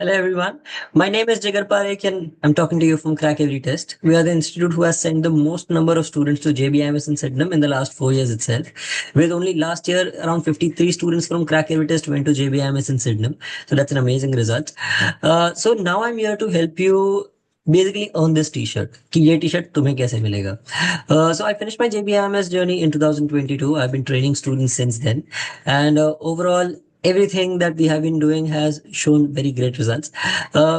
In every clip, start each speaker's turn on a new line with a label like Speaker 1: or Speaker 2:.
Speaker 1: Hello everyone, my name is Jigar Parekh and I'm talking to you from Crack Every Test. We are the institute who has sent the most number of students to JBIMS in Sydenham in the last 4 years itself. With only last year around 53 students from Crack Every Test went to JBIMS in Sydenham. So that's an amazing result. So now I'm here to help you basically earn this t-shirt कि ये t-shirt तुम्हें कैसे मिलेगा. So I finished my JBIMS journey in 2022. I've been training students since then, and overall everything that we have been doing has shown very great results.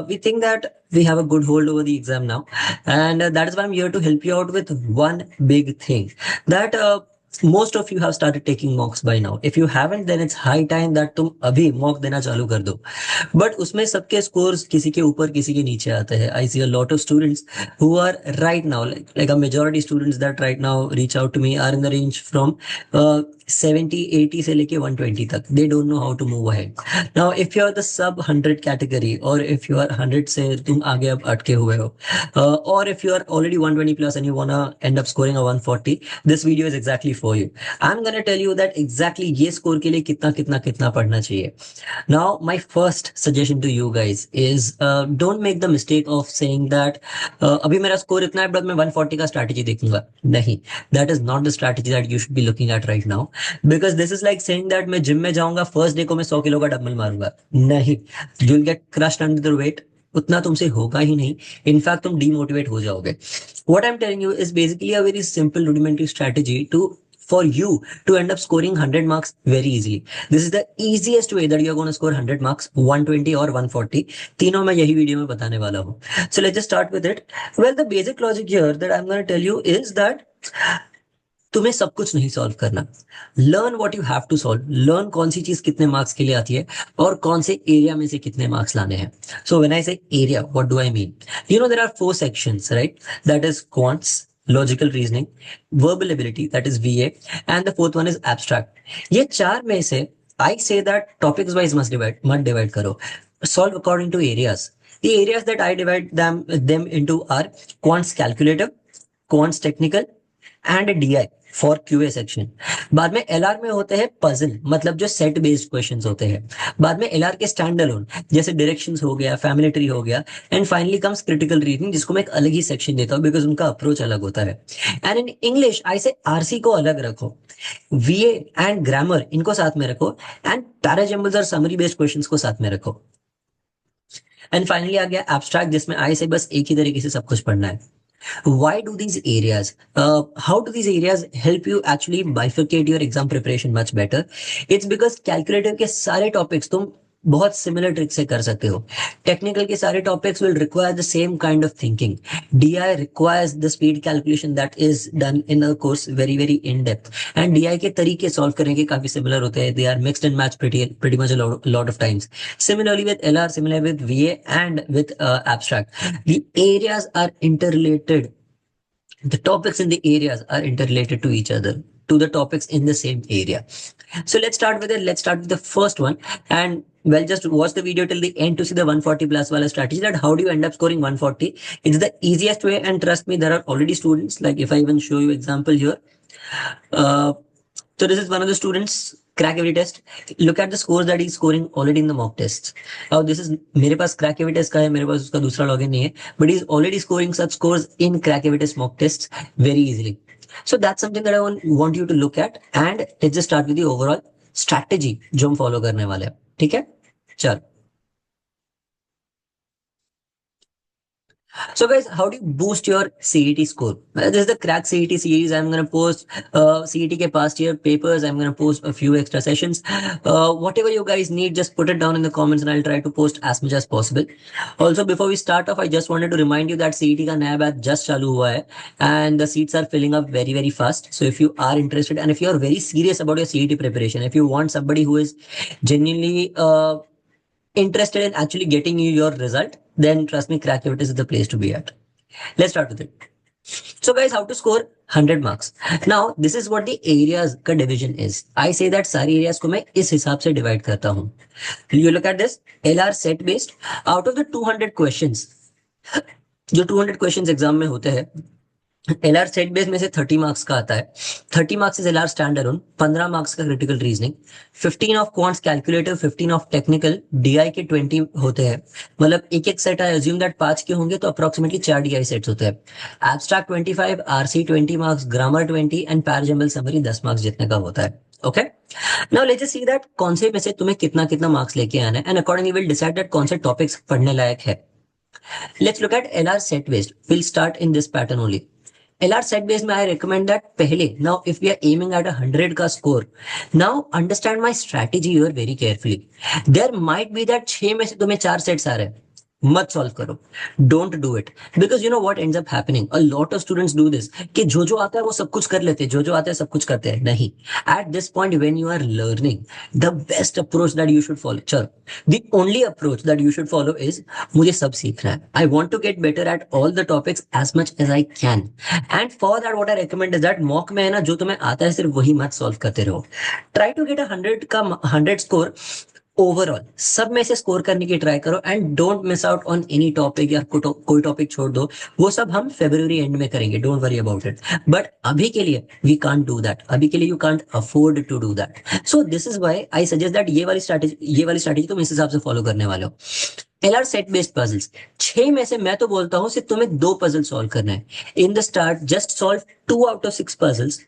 Speaker 1: We think that we have a good hold over the exam now, and that is why I'm here to help you out with one big thing that most of you have started taking mocks by now. If you haven't, then it's high time that तुम अभी mock देना चालू कर दो. But उसमें सबके scores किसी के ऊपर किसी के नीचे आते हैं. I see a lot of students who are right now, like a majority students that right now reach out to me are in the range from 70 80 से लेके 120 तक. They don't know how to move ahead. Now if you are the sub 100 category, or if you are 100 से तुम आगे अब अटके हुए हो, or if you are already 120 plus and you wanna end up scoring a 140, this video is exactly for you. I'm gonna tell you that exactly ये score के लिए कितना कितना कितना पढ़ना चाहिए. Now my first suggestion to you guys is don't make the mistake of saying that अभी मेरा score इतना है but मैं 140 का strategy देखूंगा. नहीं, that is not the strategy that you should be looking at right now. Because this is like saying that मैं gym में जाऊंगा फर्स्ट डे को मैं 100 किलो का डंबल मारूंगा. नहीं, you will get crushed under the weight. उतना तुमसे होगा ही नहीं. इनफैक्ट तुम डीमोटिवेट हो जाओगे. What I am telling you is basically a very simple rudimentary strategy to for you to end up scoring 100 marks very easily. This is the easiest way that you're going to score 100 marks, 120 or 140. तीनों मैं यही video में बताने वाला हूँ. So let's just start with it. Well, the basic logic here that I'm going to tell you is that तुम्हें सब कुछ नहीं सॉल्व करना. Learn what you have to solve. Learn कौन सी चीज कितने मार्क्स के लिए आती है और कौन से एरिया में से कितने मार्क्स लाने हैं. सो when I say area, what do I mean? You know there are four sections, right? That is quants, logical reasoning, verbal ability that is VA, and the fourth one is abstract. ये चार में से I say that topics wise मत divide करो. Solve according to areas. The areas that I divide them into are quants calculative, quants technical, and DI for QA section. बाद में LR में होते हैं पजल, मतलब जो सेट बेस्ड क्वेश्चंस होते हैं. बाद में एलआर के स्टैंड अलोन जैसे डायरेक्शंस हो गया, फैमिली ट्री हो गया, and finally comes critical reasoning, जिसको मैं एक अलग ही सेक्शन देता हूँ बिकॉज उनका अप्रोच अलग होता है. एंड इन इंग्लिश आई से आरसी को अलग रखो, वीए एंड ग्रामर इनको साथ में रखो, एंड पैराजम्बल्स और समरी बेस्ड क्वेश्चंस को साथ में रखो. एंड फाइनली आ गया एब्स्ट्रैक्ट, जिसमें आई से बस एक ही तरीके से सब कुछ पढ़ना है. Why do these areas, how do these areas help you actually bifurcate your exam preparation much better? It's because calculator के सारे topics तुम बहुत सिमिलर ट्रिक से कर सकते हो. टेक्निकल के सारे topics will require the same kind of thinking. DI requires the speed calculation that is done in a course very very in depth, and DI के तरीके सॉल्व करने के काफी सिमिलर होते हैं. They are mixed and match pretty much a lot of times. Similarly with LR, similar with VA and with abstract, the areas are interrelated. The topics in the areas are interrelated to each other, to the topics in the same area. So let's start with it. Let's start with the first one, and well, just watch the video till the end to see the 140 plus wala strategy, that how do you end up scoring 140. It's the easiest way, and trust me, there are already students, like if I even show you example here. uh, so this is one of the students, crack every test. Look at the scores that he's scoring already in the mock tests. Now this is, मेरे पास crack every test का है, मेरे पास उसका दूसरा login नहीं है, but he's already scoring such scores in crack every test mock tests very easily. So that's something that I want you to look at, and let's just start with the overall strategy जो हम follow करने वाले हैं. ठीक है, चल. So guys, how do you boost your CET score? Well, this is the Crack CET series. I'm going to post CET ke past year papers. I'm going to post a few extra sessions. Whatever you guys need, just put it down in the comments and I'll try to post as much as possible. Also, before we start off, I just wanted to remind you that CET का नया batch just चालू हुआ है, and the seats are filling up very very fast. So if you are interested and if you are very serious about your CET preparation, if you want somebody who is genuinely interested in actually getting you your result, then trust me, Crackivit is the place to be at. Let's start with it. So guys, how to score 100 marks? Now, this is what the areas का division is. I say that सारी areas को मैं इस हिसाब से divide करता हूँ. You look at this, LR set based. Out of the 200 questions, जो 200 questions exam में होते हैं, एलआर सेट बेस में से 30 मार्क्स का आता है। 30 marks is LR stand alone, 15 marks का critical reasoning, 15 of quants calculative, 15 of technical, DI के 20 होते हैं। मतलब एक एक सेट आई अज्यूम दैट 5 के होंगे, तो अप्रोक्सीमेटली 4 डीआई सेट्स होते हैं। Abstract 25, RC 20 marks, grammar 20 and parajumble summary 10 marks जितने का होता है। Okay, now let's just see that कौन से में से तुम्हें कितना कितना मार्क्स लेके आना है, and accordingly will decide that कौन से टॉपिक्स पढ़ने लायक है। Let's look at LR set based. We'll start in this pattern only. LR set based में I recommend that पहले, now if we are aiming at 100 का score, now understand my strategy here very carefully. There might be that 6 में से तुम्हें 4 sets आ रहे हैं, मत solve करो, don't do it, because you know what ends up happening, a lot of students do this कि जो आता है वो सब कुछ कर लेते हैं, जो आता है सब कुछ करते हैं। नहीं, at this point when you are learning, the best approach that you should follow, चलो, the only approach that you should follow is, मुझे सब सीखना है, I want to get better at all the topics as much as I can, and for that what I recommend is that mock में है ना, जो तुम्हें आता है सिर्फ वही मत सॉल्व करते रहो, try to get 100 score overall, सब में से स्कोर करने की ट्राई करो, and don't miss out on any topic, या कोई टॉपिक छोड़ दो, वो सब हम फेब्रुवरी एंड में करेंगे, don't worry about it, but अभी के लिए वी कांट डू दैट, अभी के लिए you can't afford to do that, so this is why I suggest that ये वाली स्ट्रैटेजी तुम इस हिसाब से फॉलो करने वाले हो। एलआर सेट बेस्ड पजल्स, 6 में से मैं तो बोलता हूं सिर्फ तुम्हें 2 पजल सॉल्व करना है in the start, just solve 2 out of 6 puzzles.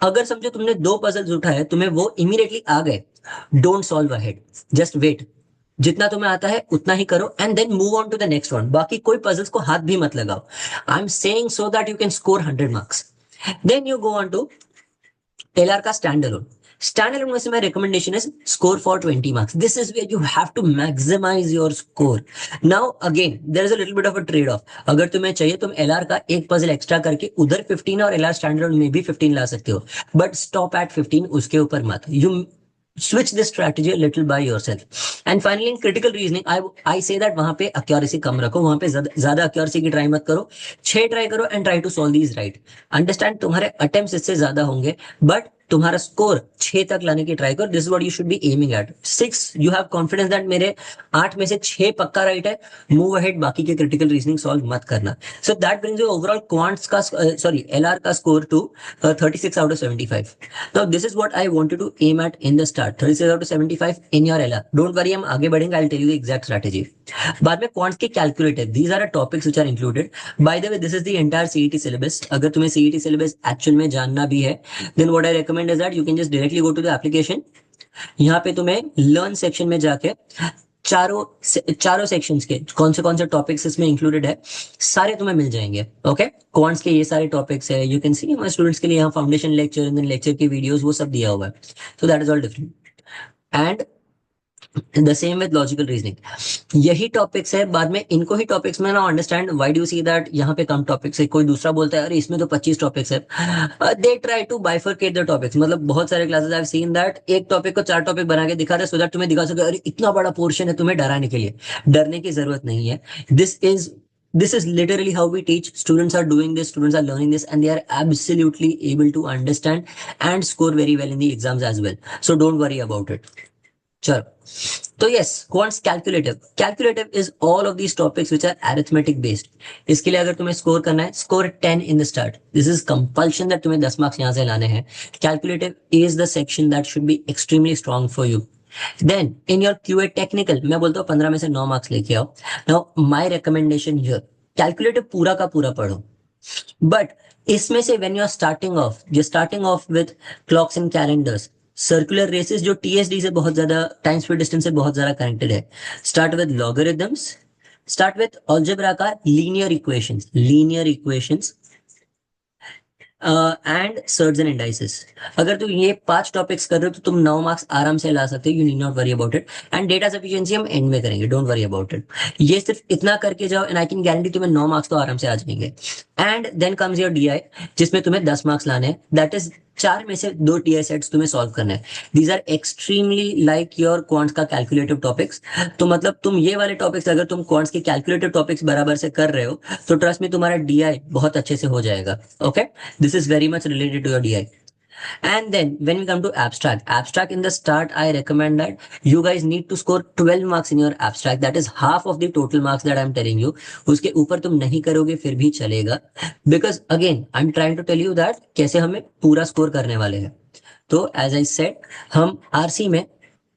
Speaker 1: अगर समझो तुमने 2 पजल्स उठाए, तुम्हें वो इमीडिएटली आ गए, don't solve ahead, just wait, जितना तुम्हें आता है उतना ही करो, and then move on to the next one, बाकी कोई पजल्स को हाथ भी मत लगाओ, I am saying so that you can score 100 marks. Then you go on to LR का स्टैंड अलोन। स्टैंड अलोन में से my recommendation is score for 20 marks. This is where you have to maximize your score. Now again there is a little bit of a trade off. अगर तुम्हें चाहिए तुम LR का एक puzzle extra करके उधर 15 और LR स्टैंड अलोन में भी 15 ला सकते हो, बट स्टॉप एट 15, उसके ऊपर मत, you switch this strategy a little by yourself. And finally in critical reasoning I say that वहां पे accuracy कम रखो, वहां पे ज्यादा accuracy की ट्राई मत करो, 6 ट्राई करो and try to solve these right. Understand तुम्हारे अटेम्प्ट्स इससे ज्यादा होंगे, बट तुम्हारा स्कोर 6 तक लाने की ट्राई करो, this is what you should B aiming at. 6 you have confidence that मेरे 8 में से 6 पक्का राइट है, मूव अहेड, बाकी के क्रिटिकल रीजनिंग सॉल्व मत करना। So that brings you overall quants का सॉरी एलआर का score to 36 out of 75। Now this is what I wanted to aim at in the start, 36 out of 75 in your LR. Don't worry, हम आगे बढ़ेंगे, I will tell you the exact strategy. बाद में quants के calculator, these are topics which are included, by the way this is the entire CET syllabus. अगर तुम्हें CET syllabus actual में जानना भी है, then what I recommend is that you can just directly go to the application, यहाँ पे तुम्हें learn section में जाके चारों सेक्शंस के कौन से टॉपिक्स इसमें इंक्लूडेड है सारे तुम्हें मिल जाएंगे। ओके, क्वांट्स के ये सारे टॉपिक्स है, यू कैन सी हमारे स्टूडेंट्स के लिए यहाँ फाउंडेशन लेक्चर एंड लेक्चर की वीडियोस वो सब दिया हुआ है, so that is all different. And the same with logical reasoning, यही टॉपिक्स है, बाद में इनको ही टॉपिक्स में ना understand why do you see that यहाँ पे कम टॉपिक्स है, कोई दूसरा बोलता है अरे इसमें तो 25 टॉपिक्स है, they try to bifurcate the topics, मतलब बहुत सारे classes I have seen that एक टॉपिक को 4 टॉपिक बना के दिखा रहे सो दैट तुम्हें दिखा सके अरे इतना बड़ा पोर्शन है, तुम्हें डराने के लिए, डरने की जरूरत नहीं है। This is literally how we teach. Students are doing this, students are learning this, and they are absolutely able to understand and score very well in the exams as well. So don't worry about it. चलो, तो yes, quants calculative is all of these topics which are arithmetic based. इसके लिए अगर तुम्हें score करना है, score 10 in the start, this is compulsion that तुम्हें 10 marks यहां से लाने हैं। Calculative is the section that should be extremely strong for you. Then in your QA technical, मैं बोलता हूँ 15 में से 9 मार्क्स लेके आओ। Now my recommendation here, calculative पूरा का पूरा पढ़ो, बट इसमें से when you are starting off with clocks and calendars, circular races जो टीएसडी से बहुत ज्यादा, टाइम स्पीड डिस्टेंस से बहुत ज्यादा कनेक्टेड है, start with logarithms, start with algebra का linear equations and surds and indices. अगर तुम ये 5 टॉपिक्स कर रहे हो तो तुम 9 मार्क्स आराम से ला सकते हो, you need not worry about it. And data sufficiency हम एंड में करेंगे, डोंट वरी अबाउट इट। ये सिर्फ इतना करके जाओ एंड आई कैन गारंटी तुम्हें 9 मार्क्स तो आराम से आ जाएंगे। And then comes your DI, जिसमें तुम्हें 10 मार्क्स लाने हैं, दैट इज 4 में से 2 टीआई सेट्स तुम्हें सॉल्व करना है। These are extremely like your quants का कैलकुलेटिव टॉपिक्स। तो मतलब तुम ये वाले टॉपिक्स अगर तुम क्वांट्स के कैलकुलेटिव टॉपिक्स बराबर से कर रहे हो तो ट्रस्ट में तुम्हारा डीआई बहुत अच्छे से हो जाएगा। Okay, this is very much related to your DI. And then when we come to abstract in the start, I recommend that you guys need to score 12 marks in your abstract. That is half of the total marks that I'm telling you. उसके ऊपर तुम नहीं करोगे फिर भी चलेगा. Because again, I'm trying to tell you that कैसे हमें पूरा स्कोर करने वाले हैं. तो एज आई सेड, हम आरसी में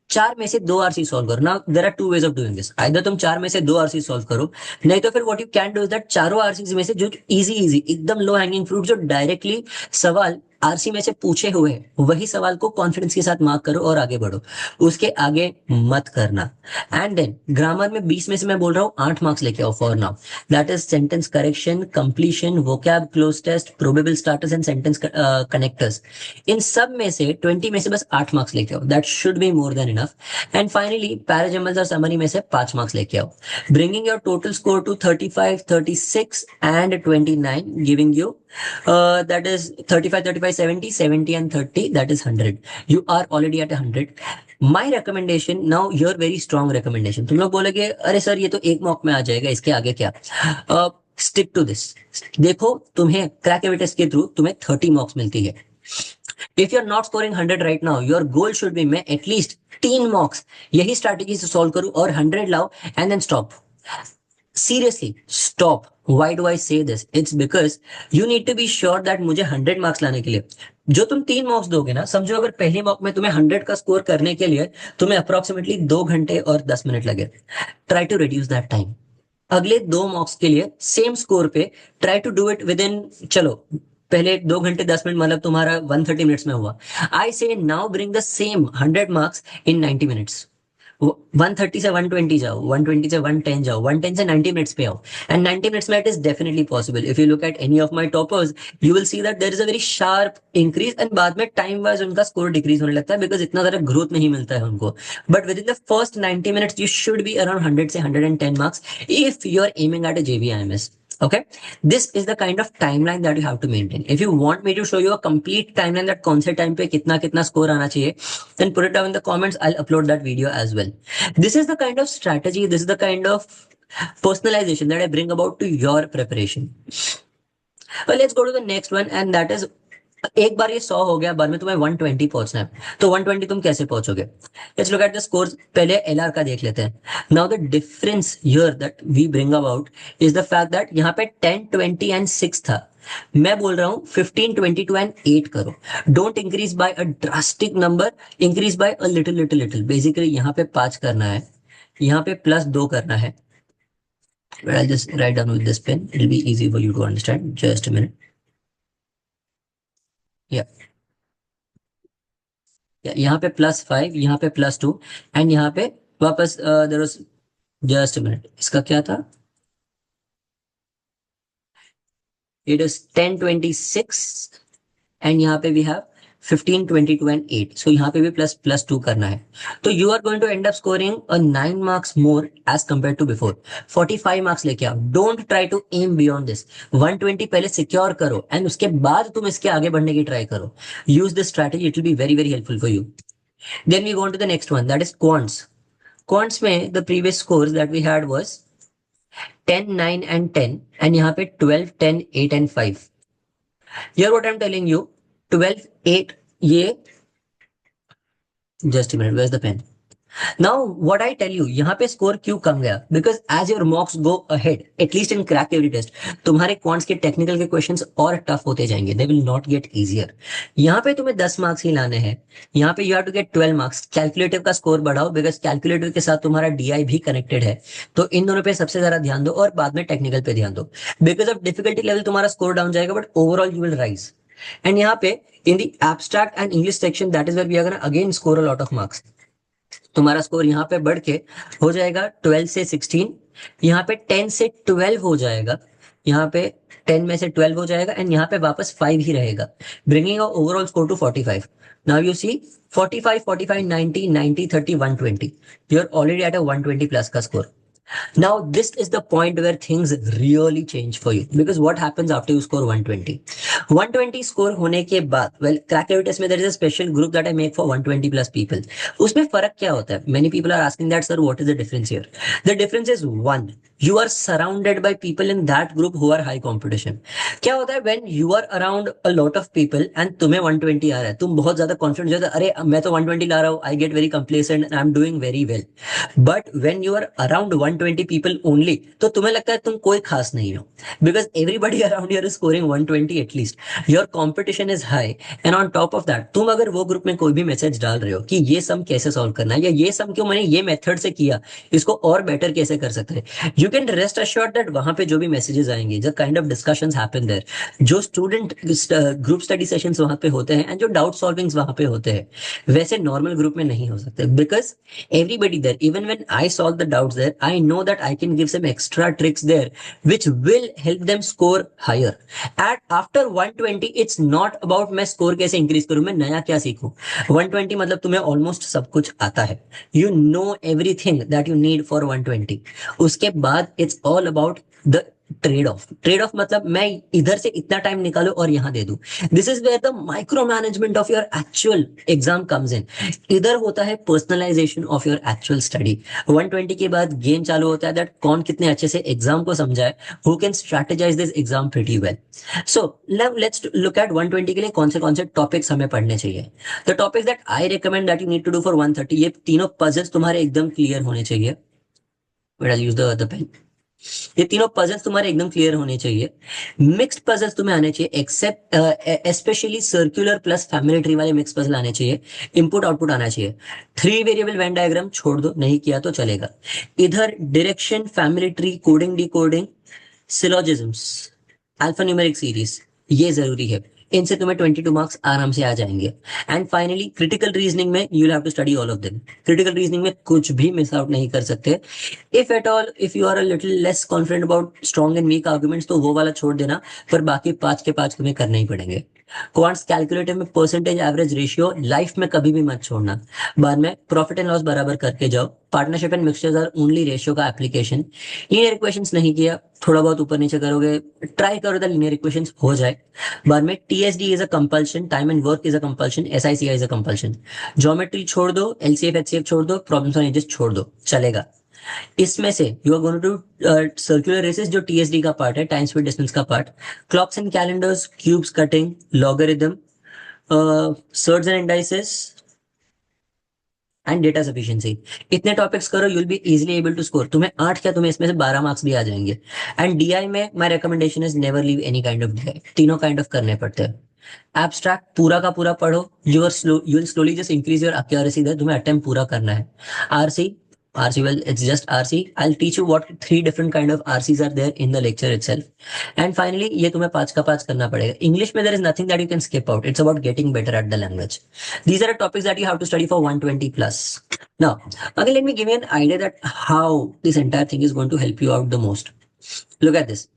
Speaker 1: चार में से दो आरसी सॉल्व करो. Now there are two ways of doing this. Either तुम चार में से दो आरसी सॉल्व करो, नहीं तो फिर what you can do is that चारों आरसी में से जो इजी इजी एकदम लो हैंगिंग फ्रूट जो डायरेक्टली सवाल आरसी में से पूछे हुए वही सवाल को कॉन्फिडेंस के साथ मार्क करो और आगे बढ़ो. उसके आगे मत करना. एंड देन ग्रामर में 20 में से मैं बोल रहा हूँ 8 मार्क्स लेके आओ for now. That is sentence correction, completion, vocab, cloze test, probable starters and sentence connectors. इन सब में से 20 में से बस 8 मार्क्स लेके आओ. That should be more than enough. And finally parajumbles और समरी में से 5 मार्क्स लेके आओ. Bringing your total score to 35, 36 and 29, giving you that is 35, 35, 70, 70 and 30, that is 100. You are already at 100. My recommendation now, your very strong recommendation. तुम लोग बोलोगे अरे sir ये तो एक मॉक में आ जाएगा, इसके आगे क्या? Stick to this. देखो तुम्हें क्रैक एविटेस्ट के थ्रू तुम्हें 30 मॉक्स मिलती है. If you're not scoring 100 right now, your goal should be मैं एटलीस्ट 3 मॉक्स यही स्ट्रैटेजी से सॉल्व करूं और 100 लाओ and then stop. Seriously, stop. Why do I say this? It's because you need to be sure that मुझे 100 marks लाने के लिए जो तुम 3 मॉक्स दोगे ना, समझो अगर पहली मॉक में तुम्हें 100 का स्कोर करने के लिए तुम्हें अप्रोक्सीमेटली 2 घंटे और 10 मिनट लगे. Try to reduce that time. अगले 2 मॉक्स के लिए सेम स्कोर पे try to do it within, चलो पहले 2 घंटे 10 मिनट मतलब तुम्हारा 130 मिनट्स में हुआ. आई से now bring the same 100 marks in 90 minutes. 130 से 120 जाओ, 120 से 110 जाओ, 110 से 90 मिनट्स पे आओ. एंड 90 मिनट्स में it is definitely possible. If you look at any of my toppers you will see that there is a very sharp increase and बाद में टाइम वाइज उनका स्कोर डिक्रीज होने लगता है बिकॉज इतना ज्यादा ग्रोथ नहीं मिलता है उनको. But within the first 90 minutes you should be around 100 से 110 marks if you are aiming at a JBIMS. Okay, this is the kind of timeline that you have to maintain. If you want me to show you a complete timeline that कौन से time पे कितना कितना score आना चाहिए, then put it down in the comments. I'll upload that video as well. This is the kind of strategy, this is the kind of personalization that I bring about to your preparation. Well, let's go to the next one, and that is एक बार ये 100 हो गया, बाद में तुम्हें 120 पहुंचना है. तो 120 तुम कैसे पहुंचोगे? Let's look at the scores. पहले LR का देख लेते हैं. Now the difference here that we bring about is the fact that यहाँ पे 10, 20 एंड 6 था. मैं बोल रहा हूं 15, 22 एंड 8 करो. Don't increase by a drastic number, increase by a little little little. Basically यहाँ पे 5 करना है, यहाँ पे +2 करना है. I'll just write down with this pen. It'll be easy for you to understand. Just a minute. Yeah. यहाँ पे +5, यहाँ पे +2 एंड यहाँ पे वापस there was, just a minute, इसका क्या था? इट इज 10, 26 एंड यहाँ पे वी हैव 15, 22 एंड 8. सो यहाँ पे भी +2 करना है. तो you are going to end up scoring 9 marks more as compare to before. 45 marks लेके आओ. Don't try to aim beyond this. 120 पहले सिक्योर करो एंड उसके बाद तुम इसके आगे बढ़ने की ट्राई करो. Use this strategy, it will be very very helpful for you. Then we go on to the next one, that is quants. Quants में the previous scores that we had was 10, 9 and 10 and यहाँ पे 12, 10, 8 and 5. Here what I'm telling you, 12, 8 ये, just a minute, where's the pen? Now what I tell you, यहाँ पे score क्यों कम गया? Because as your mocks go ahead, at least in crack every test, तुम्हारे quants के technical के questions और tough होते जाएंगे. They will not get easier. यहाँ पे तुम्हें 10 मार्क्स ही लाने हैं. यहाँ पे you have to get 12 marks. Calculative का स्कोर बढ़ाओ बिकॉज कैलकुलेटिव के साथ तुम्हारा DI भी कनेक्टेड है. तो इन दोनों पे सबसे ज्यादा ध्यान दो और बाद में टेक्निकल पे ध्यान दो. बिकॉज ऑफ डिफिकल्टी लेवल तुम्हारा स्कोर डाउन जाएगा but overall you will rise. And यहाँ पे in the abstract and English section that is where we are gonna again score a lot of marks. तुम्हारा score यहाँ पे बढ़ के हो जाएगा 12 से 16, यहाँ पे 10 से 12 हो जाएगा, यहाँ पे 10 में से 12 हो जाएगा एंड यहाँ पे वापस 5 ही रहेगा, bringing a overall score to 45. Now you see 45, 45, 90, 90, 30, 120. You are already at a 120 plus का score. Now, this is the point where things really change for you because what happens after you score 120? 120 score होने के बाद, well, crack test में there is a special group that I make for 120 plus people. उसमें फर्क क्या होता है? Many people are asking that, sir, what is the difference here? The difference is one, you are surrounded by people in that group who are high competition. क्या होता है when you are around a lot of people and तुम्हें 120 आ रहा है, तुम बहुत ज्यादा confident हो जाते हो, अरे मैं तो 120 ला रहा हूँ, I get very complacent and I'm doing very well. But when you are around 120 people only, तो तुम्हें लगता है तुम कोई खास नहीं हो because everybody around you're scoring 120 at least. Your competition is high and on top of that तुम अगर वो ग्रुप में कोई भी मैसेज डाल रहे हो कि ये सम कैसे सॉल्व करना है या ये सम क्यों मैंने ये मेथड से किया, इसको और बेटर कैसे कर सकते हैं, you can rest assured that वहां पे जो भी मैसेजेस आएंगे, जो kind of discussions happen there, जो स्टूडेंट ग्रुप स्टडी सेशंस वहां पे होते हैं एंड जो डाउट सॉल्विंग्स वहां पे होते हैं, वैसे नॉर्मल ग्रुप में नहीं हो सकते because everybody there, even when I solve the doubts there, I know that I can give some extra tricks there which will help them score higher. And after 120 it's not about मैं score कैसे increase करूं, मैं नया क्या सीखूं. 120 मतलब तुम्हें almost सब कुछ आता है, you know everything that you need for 120. उसके बाद it's all about the trade off. Trade off मतलब मैं इधर से इतना टाइम निकालू और यहां दे दूं. This is where the micro management of your actual exam comes in. इधर होता है personalization of your actual study. 120 के बाद गेम चालू होता है दैट कौन कितने अच्छे से एग्जाम को समझाए, who can strategize this exam pretty well. So let's look at 120 के लिए कौन से टॉपिक्स हमें पढ़ने चाहिए. The topics that I recommend that you need to do for 130, ये तीनों पजल्स तुम्हारे एकदम क्लियर होने चाहिए. Use the pen. ये तीनों पजल्स तुम्हारे एकदम क्लियर होने चाहिए. मिक्स्ड पजल्स तुम्हें आने चाहिए, except specially circular plus family tree वाले मिक्स पजल आने चाहिए. इनपुट आउटपुट आना चाहिए. 3 वेरिएबल वेन डायग्राम छोड़ दो, नहीं किया तो चलेगा. इधर direction, family tree, coding decoding, syllogisms, alpha numeric series, ये जरूरी है. इनसे तुम्हें 22 मार्क्स आराम से आ जाएंगे. एंड फाइनली क्रिटिकल रीजनिंग में you have to study all of them. Critical reasoning में कुछ भी मिस आउट नहीं कर सकते. If at all if you are a little less confident about strong and weak arguments तो वो वाला छोड़ देना, पर बाकी 5 के 5 तुम्हें करने ही पड़ेंगे. क्वांट्स कैलकुलेटर में परसेंटेज एवरेज रेशियो लाइफ में कभी भी मत छोड़ना. बाद में प्रॉफिट एंड लॉस बराबर करके जाओ. Partnership and mixtures are only ratio का एप्लीकेशन. लीनियर इक्वेशंस नहीं किया, थोड़ा बहुत ऊपर नीचे करोगे, ट्राई करो तो लीनियर इक्वेशंस हो जाए. बाद में TSD is a compulsion, time and work is a compulsion, SICI is a compulsion. Geometry छोड़ दो, एलसीएफ एचसीएफ छोड़ दो, प्रॉब्लम्स ऑन एजेस छोड़ दो, चलेगा. इसमें से you are going to circular races जो टीएसडी का पार्ट है, टाइम स्पीड डिस्टेंस का part, clocks and calendars, cubes cutting, logarithm, surds and indices and data sufficiency. इतने टॉपिक्स करो, you will be easily able to score. तुम्हें 8 क्या, तुम्हें इसमें से 12 मार्क्स भी आ जाएंगे. एंड डीआई में my recommendation is never leave any kind of DI. तीनों काइंड ऑफ करने पड़ते हैं. एब्स्ट्रैक्ट पूरा का पूरा पढ़ो, you will slowly just increase your accuracy there. तुम्हें अटेम्प्ट पूरा करना है. RC, well, it's just RC. I'll teach you what 3 different kind of RCs are there in the lecture itself. And finally, ये तुम्हें 5 का 5 करना पड़ेगा. English में there is nothing that you can skip out. It's about getting better at the language. These are the topics that you have to study for 120 plus. Now, again, let me give you an idea that how this entire thing is going to help you out the most. Look at this.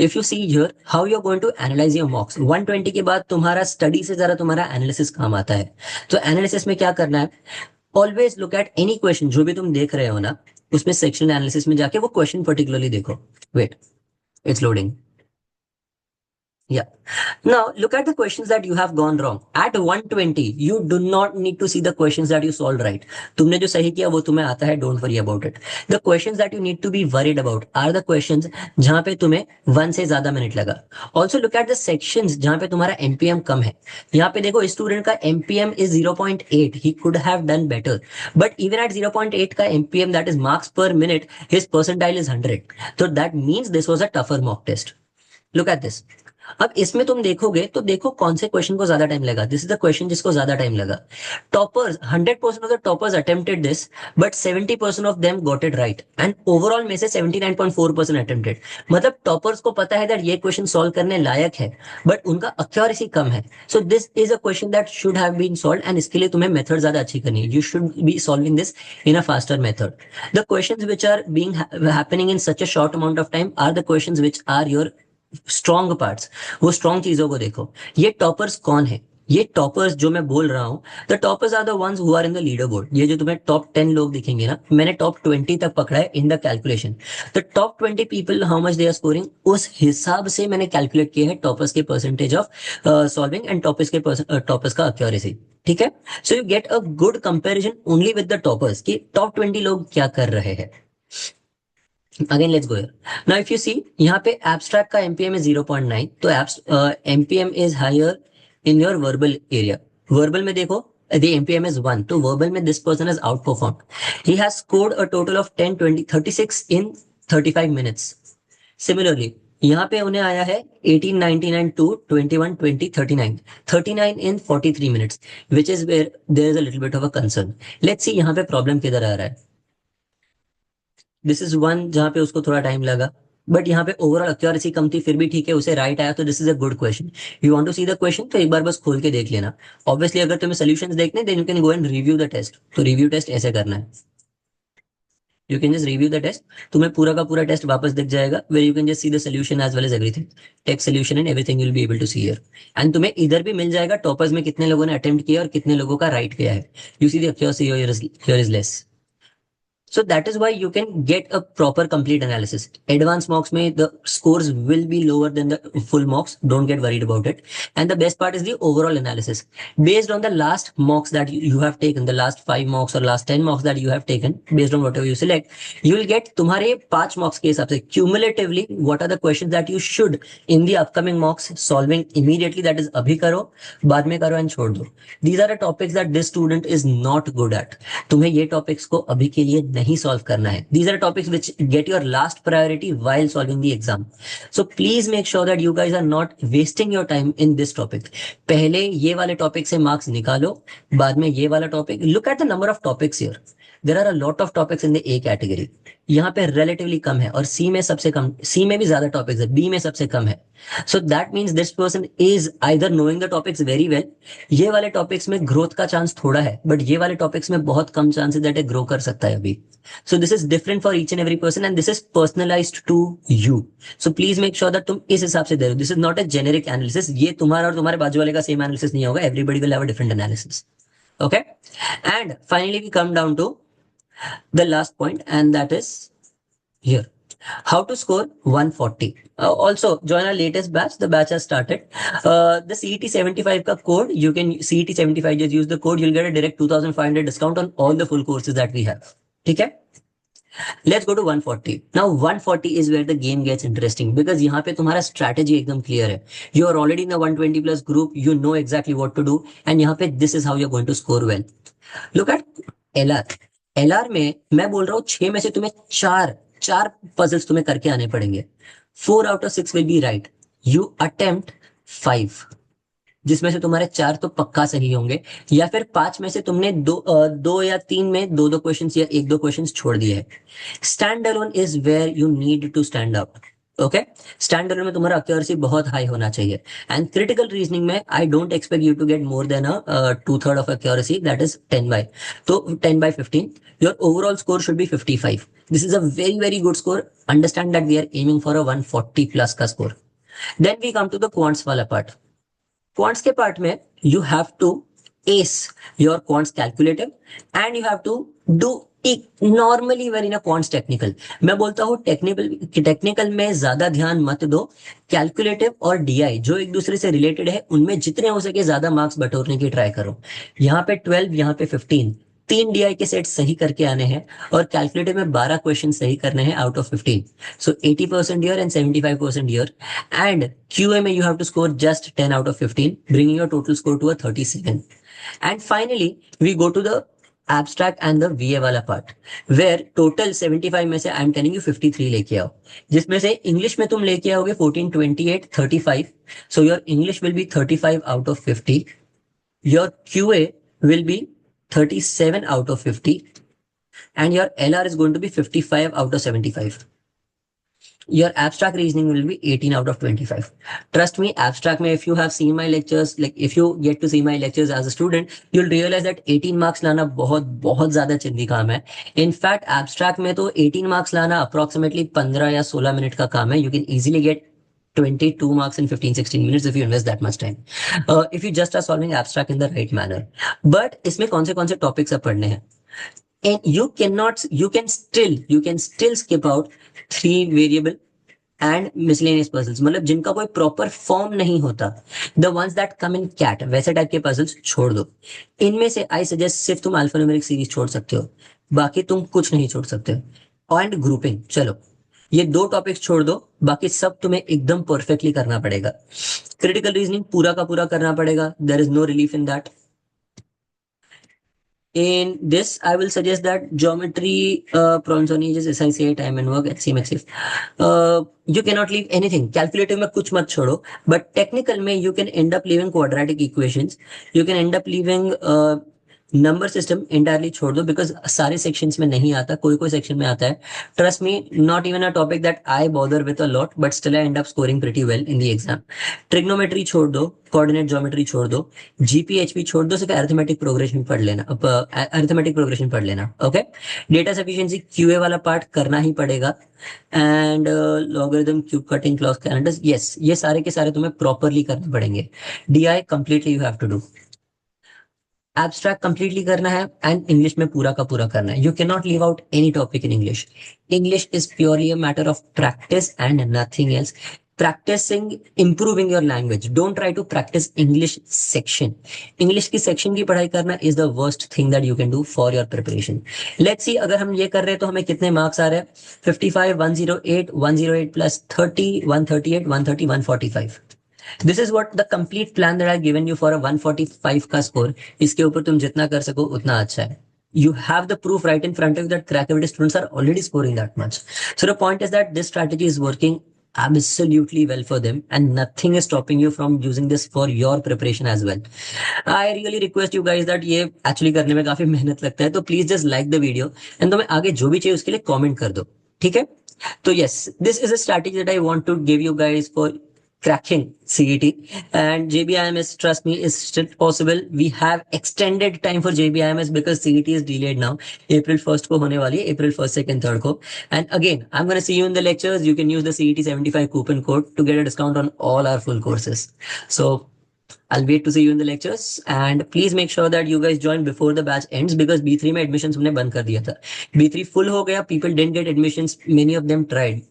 Speaker 1: If you see here how you're going to analyze your mocks, 120 के बाद तुम्हारा study से जरा तुम्हारा analysis काम आता है. तो एनालिसिस में क्या करना है, always look at any question जो भी तुम देख रहे हो ना, उसमें सेक्शन एनालिसिस में जाके वो क्वेश्चन पर्टिकुलरली देखो. Wait, it's loading. Yeah. Now look at the questions that you have gone wrong. At 120, you do not need to see the questions that you solved right. तुमने जो सही किया वो तुम्हें आता है. Don't worry about it. The questions that you need to be worried about are the questions जहां पे तुम्हें 1 से ज्यादा मिनट लगा. Also look at the sections जहां पे तुम्हारा NPM कम है. यहाँ पे देखो स्टूडेंट का NPM is 0.8. He could have done better. But even at 0.8 का NPM, that is marks per minute, his percentile is 100. So that means this was a tougher mock test. Look at this. अब इसमें तुम देखोगे तो देखो कौन से question को ज्यादा टाइम लगा. दिस इज द क्वेश्चन जिसको ज्यादा टाइम लगा. Toppers, 100% of the toppers attempted this, but 70% of them got it right. And overall में से 79.4% अटेम्प्टेड. मतलब टॉपर्स को पता है दैट ये क्वेश्चन सॉल्व करने लायक है, बट उनका एक्यूरेसी कम है. So this is a question that should have been solved, and इसके लिए तुम्हें मेथड ज्यादा अच्छी करनी है. You should be solving this in a faster method. The questions which are being happening in such a short amount of time are the questions which are your strong parts. वो strong चीजों को देखो. ये toppers कौन है? ये toppers जो मैं बोल रहा हूँ, the toppers are the ones who are in the leader board. ये जो तुम्हें टॉप 10 लोग दिखेंगे ना, मैंने टॉप 20 तक पकड़ा है in the calculation. The top 20 people how much they are scoring, उस हिसाब से मैंने कैलकुलेट किया है टॉपर्स के percentage of solving and toppers का एक्यूरेसी। ठीक है, so you get a good comparison only with the toppers कि टॉप 20 लोग क्या कर रहे हैं। Again let's go now, if you see यहाँ पे एब्स्ट्रैक्ट का एमपीएम is 0.9, तो MPM is higher in your verbal area. Verbal में देखो the MPM is 1, तो वर्बल में this person has outperformed. He has scored a total of 10, 20, 36 in 35 minutes. Similarly, यहाँ पे उन्हें आया है 1899 to 21, 20, 39, 39 in 43 minutes, which is where there is a little bit of a concern. Let's see यहाँ पे problem किधर आ रहा है। दिस इज वन जहां पे उसको थोड़ा टाइम लगा, बट यहाँ पे ओवरऑल एक्यूरेसी कम थी, फिर भी ठीक है, उसे राइट आया, तो this is a good question. You want to see the question, तो एक बार बस खोल के देख लेना। ऑब्वियसली अगर तुम्हें सोल्यूशंस देखने, then you can go and review the test. तो रिव्यू टेस्ट ऐसे करना है, you can just review the test, तुम्हें पूरा का पूरा टेस्ट वापस दिख जाएगा, where you can just see the solution as well as everything, text solution and everything you will be able to see here. And तुम्हें इधर भी मिल जाएगा टॉपर्स में कितने लोगों ने अटेम्प्ट किया और कितने लोगों का राइट किया है। You see the accuracy here is less. So that is why you can get a proper complete analysis. Advanced mocks में the scores will be lower than the full mocks. Don't get worried about it. And the best part is the overall analysis. Based on the last mocks that you have taken, the last 5 mocks or last 10 mocks that you have taken, based on whatever you select, you will get तुम्हारे 5 mocks के हिसाब से cumulatively what are the questions that you should in the upcoming mocks solving immediately, that is अभी करो, बाद में करो and छोड़ दो. These are the topics that this student is not good at. तुम्हें ये टॉपिक्स को अभी के लिए नहीं सॉल्व करना है. These are topics which get your last priority while solving the exam. So please make sure that you guys are not wasting your time in this topic. पहले ये वाले टॉपिक से मार्क्स निकालो, बाद में ये वाला topic. Look at the number of topics here. There are a lot of topics in the A category. यहाँ पे relatively कम है, और C में सबसे कम, C में भी ज्यादा टॉपिक्स है, B में सबसे कम है. So that means this person is either knowing the topics very well. ये वाले टॉपिक्स में ग्रोथ का चांस थोड़ा है, बट ये वाले टॉपिक्स में बहुत कम चांस है दैट है ग्रो कर सकता है अभी. So this is different for each and every person and this is personalized to you. So please make sure that तुम इस हिसाब से दे रहे हो. This is not a generic analysis. ये तुम्हारा और तुम्हारे बाजू वाले का सेम एनालिसिस नहीं होगा. Everybody will have a different analysis. Okay? And finally we come down to the last point, and that is here. How to score 140. Also join our latest batch. The batch has started. The CET 75 ka code, you can CET 75, just use the code, you'll get a direct 2500 discount on all the full courses that we have. Okay, let's go to 140. Now 140 is where the game gets interesting, because यहाँ पे तुम्हारा strategy एकदम clear है. You are already in the 120 plus group, you know exactly what to do, and यहाँ पे this is how you're going to score well. Look at LR. LR में मैं बोल रहा हूँ 6 में से तुम्हें चार पजल्स तुम्हें करके आने पड़ेंगे. 4 out of 6 will be right. You attempt 5, जिसमें से तुम्हारे 4 तो पक्का सही होंगे, या फिर 5 में से तुमने दो या 3 में दो क्वेश्चन या 1-2 क्वेश्चन छोड़ दिए हैं. Stand alone is where you need to stand out. Okay, stand alone में तुम्हारा एक्यूरेसी बहुत हाई होना चाहिए. एंड क्रिटिकल रीजनिंग में I don't expect you to get more than 2/3 of accuracy, that is 10/15. Your overall score should be 55. This is a very very good score. Understand that we are aiming for a 140 plus का score. Then we come to the quants वाला part. Quants के part में you have to ace your quants calculative and you have to do normally when in a quants technical. मैं बोलता हूँ technical में ज्यादा ध्यान मत दो. कैलकुलेटिव और डीआई जो एक दूसरे से रिलेटेड है, उनमें जितने हो सके ज्यादा मार्क्स बटोरने की ट्राई करो. यहाँ पे 12, यहाँ पे 15, 3 डीआई के सेट सही करके आने हैं, और कैलकुलेटिव में 12 क्वेश्चन सही करने हैं out of 15. So 80% here and 75% here. And QA में you have to score just 10 out of 15, bringing your total score to a 37. And finally, we go to the abstract and the VA वाला part, where total 75 में से I am telling you 53 लेके आओ, जिसमें से English में तुम लेके आओगे 14, 28, 35. So your English will be 35 out of 50. Your QA will be 37 out of 50. And your LR is going to be 55 out of 75. Your abstract reasoning will be 18 out of 25. Trust me, abstract में if you have seen my lectures, like if you get to see my lectures as a student, you'll realize that 18 marks लाना बहुत बहुत ज्यादा चिंदी काम है. In fact, abstract में तो 18 marks लाना approximately 15 या 16 मिनट का काम है. You can easily get 22 marks in 15-16 minutes if you invest that much time. If you just are solving abstract in the right manner. But इसमें कौन से टॉपिक्स अब पढ़ने हैं? And you can still skip out 3 variable and miscellaneous puzzles, मतलब जिनका कोई proper form नहीं होता, the ones that come in CAT, वैसे टाइप के पजल्स छोड़ दो. इनमें से आई सजेस्ट सिर्फ तुम अल्फान्यूमेरिक सीरीज छोड़ सकते हो, बाकी तुम कुछ नहीं छोड़ सकते. एंड ग्रुपिंग, चलो ये 2 टॉपिक्स छोड़ दो, बाकी सब तुम्हें एकदम परफेक्टली करना पड़ेगा. क्रिटिकल रीजनिंग पूरा का पूरा करना पड़ेगा, there is no relief in that. In this, I will suggest that geometry problems on ages, SICA, time and work, HCM, HCF. You cannot leave anything. Calculative में कुछ मत छोड़ो, but technical में you can end up leaving quadratic equations. You can end up leaving number system entirely छोड़ दो, because सारे sections में नहीं आता, कोई कोई सेक्शन में आता है. Trust me, not even a topic that I bother with a lot, but still I and up scoring pretty well in the exam. Trigonometry छोड़ दो, कोऑर्डिनेट ज्योमेट्री छोड़ दो, जीपीएचपी छोड़ दो, सिर्फ अरिथमेटिक प्रोग्रेशन पढ़ लेना, अरिथमेटिक प्रोग्रेशन पढ़ लेना. ओके, डेटा सफिशिएंसी क्यूए वाला पार्ट करना ही पड़ेगा. And logarithm, cube cutting, clocks calendars, yes ये सारे के सारे तुम्हें प्रॉपरली करने पड़ेंगे. DI completely you have to do. Abstract completely करना है एंड इंग्लिश में पूरा का पूरा करना है. You can not leave out any topic in English. English is purely a matter of practice and nothing else. Practicing, improving your language. Don't try to practice English section. English की section की पढ़ाई करना is the worst thing that you can do for your preparation. Let's see, अगर हम ये कर रहे हैं तो हमें कितने मार्क्स आ रहे हैं? 55, 108, 108 plus 30, 138, 130, 145. This is what the complete plan that I given you for a 145 का स्कोर. इसके ऊपर तुम जितना कर सको उतना अच्छा है. You have the proof right in front of you that Crackability students are already scoring that much. So the point is that this strategy is working absolutely well for them and nothing is stopping you from using this for your preparation as well. I really request you guys that ये actually करने में काफी मेहनत लगता है, तो please just like the video and तुम्हें आगे जो भी चाहिए उसके लिए comment कर दो, ठीक है? तो yes, this is a strategy that I want to give you guys for cracking CET, and JBIMS, trust me, is still possible. We have extended time for JBIMS because CET is delayed now. April 1st को होने वाली है, April 1st, 2nd, 3rd को. And again, I'm going to see you in the lectures. You can use the CET 75 coupon code to get a discount on all our full courses. So I'll wait to see you in the lectures, and please make sure that you guys join before the batch ends because B3 में admissions हमने बंद कर दिया था. B3 full हो गया, people didn't get admissions, many of them tried.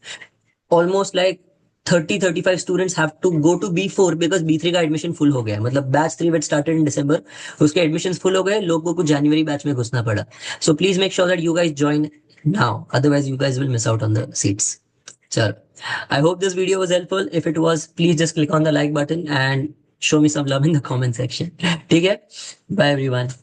Speaker 1: Almost like 30-35 students have to go to B4 because B3 का admission full हो गया. मतलब बैच 3 वेट स्टार्टेड इन दिसंबर, उसके एडमिशंस फुल हो गए, लोगों को जनवरी बैच में घुसना पड़ा. So please make sure that you guys join now, otherwise you guys will miss out on the seats. चलो, I hope this video was helpful. If it was, please just click on the like button and show me some love in the comment section. ठीक है, bye everyone.